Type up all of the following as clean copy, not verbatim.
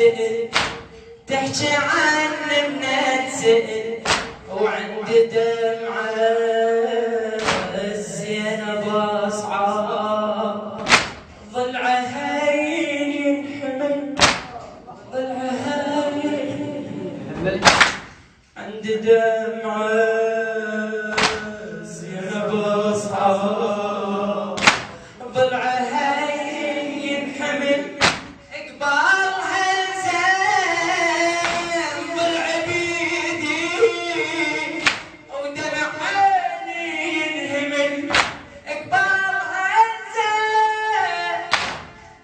تسأل تحكي عني منتسأل وعند دمعة الزينب أصعب ضلعها ينحمل ضلعها ينحمل عند دمعة الزينب أصعب ضلعها ينحمل قبالها زين ضلع بيدي ودمع عيني ينهمل قبالها زين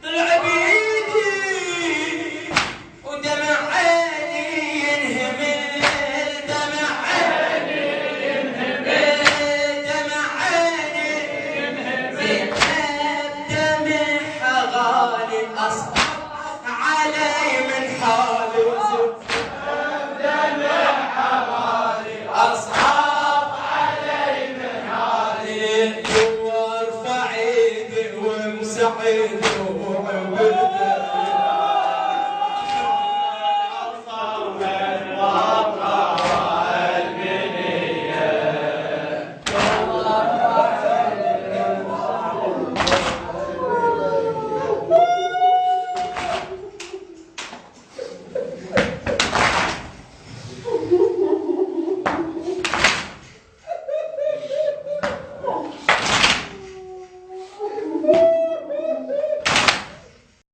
ضلع بيدي ودمع عيني ينهمل دمع عيني ينهمل دمع عيني ينهمل دمعها غالي أصعب علي من حالي